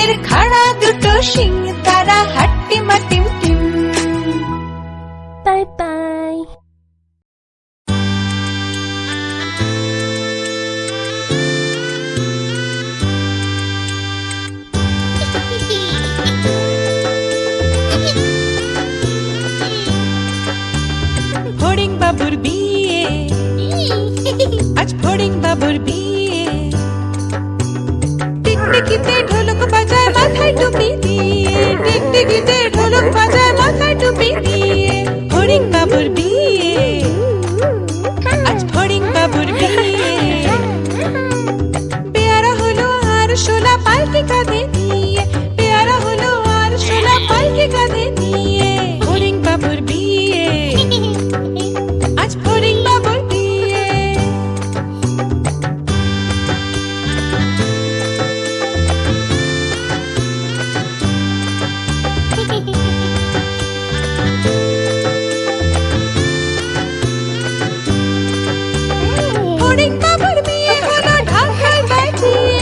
তাদের খাড়া দুটো শিং, তারা হাট্টিমা টিম টিম। Bye bye. ফড়িং বাবুর বিয়ে, আজ ফড়িং বাবুর বিয়ে। টিকটিকিতে ঢোলক বাজায় মাথায় টুপি দিয়ে, টিকটিকিতে ঢোলক বাজায় মাথায় টুপি দিয়ে। ফড়িং বাবুর বিয়ে, আজ ফড়িং বাবুর বিয়ে। পেয়ারা হলো আর শোলা পালকি কাঁধে নিয়ে, পেয়ারা হলো আর শোলা পালকি কাঁধে নিয়ে। ফড়িং বাবুর বিয়ে, আজ ফড়িং বাবুর বিয়ে। ফড়িং বাবুর বিয়ে হলো ঢাকায় বাজিয়ে,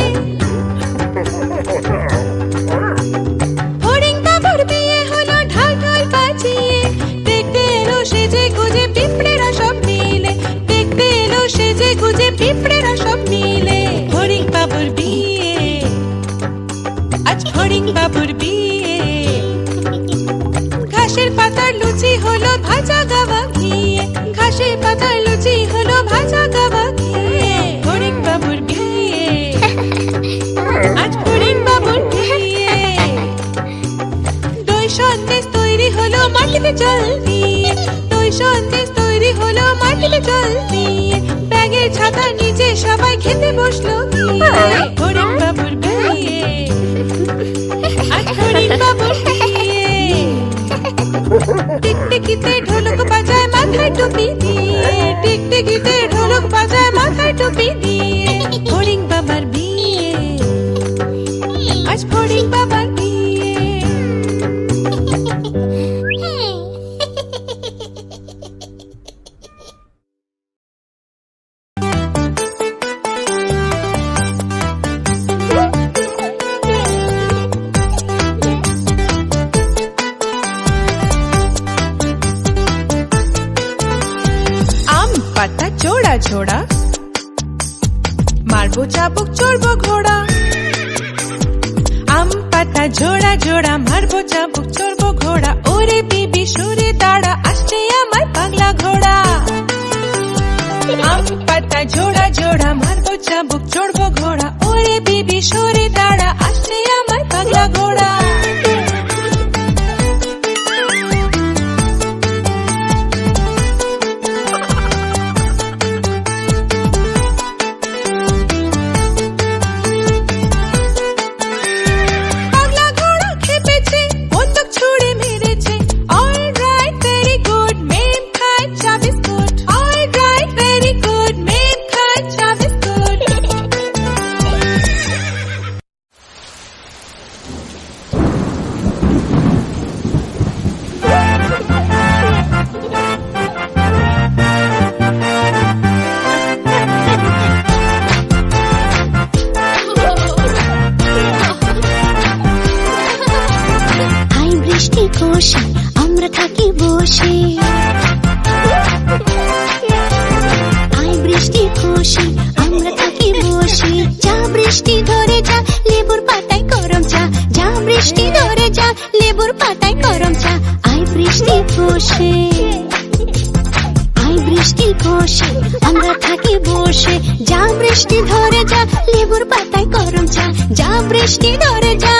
ফড়িং বাবুর বিয়ে হলো ঢাকায় বাজিয়ে। দেখতে এলো সেজে গুজে পিঁপড়েরা সব মিলে, দেখতে এলো সেজে গুজে পিঁপড়েরা সব মিলে। ফড়িং বাবুর বিয়ে, আজ ফড়িং বাবুর বিয়ে। ঘাসের পাতার লুচি হলো ভাজা গাওয়া ঘিয়ে, ঘাসের পাতার লুচি হলো ভাজা গাওয়া ঘিয়ে। ফড়িং বাবুর বিয়ে, আজ ফড়িং বাবুর বিয়ে। দই সন্দেশ তৈরি হলো মাটিতে জল দিয়ে, দই সন্দেশ তৈরি হলো মাটিতে জল দিয়ে। ব্যাগের ছাতার নিচে সবাই খেতে বসলো গিয়ে। ফড়িং বাবুর বিয়ে, আজ ফড়িং বাবুর বিয়ে। টিকটিকিতে ঢোলক বাজায় মাথায় টুপি দিয়ে, টিকটিকিতে ঢোলক বাজায় মাথায় টুপি দিয়ে। ফড়িং বাবার বিয়ে, আজ ফড়িং বাবার বিয়ে। আম পাতা চোড়া ছোড়া, মারবো চাবুক চড়বো ঘোড়া। আম পাতা ঝোড়া ঝোড়া, মারবো চাবুক চড়বো ঘোড়া। ওরে বিবি সরে দাঁড়া, আসছে আমার পাগলা ঘোড়া। আম পাতা ঝোড়া ঝোড়া, মারবো চাবুক চড়বো ঘোড়া। ওরে বিবি সরে দাঁড়া, আসছে আমার পাগলা ঘোড়া। পাগলা ঘোড়া খেপেছে, বন্দুক ছুড়ে মেরেছে। অলরাইট ভেরি গুড, মেম খায় চা বিস্কুট। অলরাইট ভেরি গুড, মেম খায় চা বিস্কুট। আই বৃষ্টি কষে, আমরা থাকি বসে। আই বৃষ্টি কষে, আমরা থাকি বসে। যা বৃষ্টি ধরে যা, লেবুর পাতায় গরম চা। যা বৃষ্টি ধরে যা, লেবুর পাতায় গরম চা। আই বৃষ্টি কষে, আই বৃষ্টি কষে, আমরা থাকি বসে। যা বৃষ্টি ধরে যা, লেবুর পাতায় গরম চা। যা বৃষ্টি ধরে যা,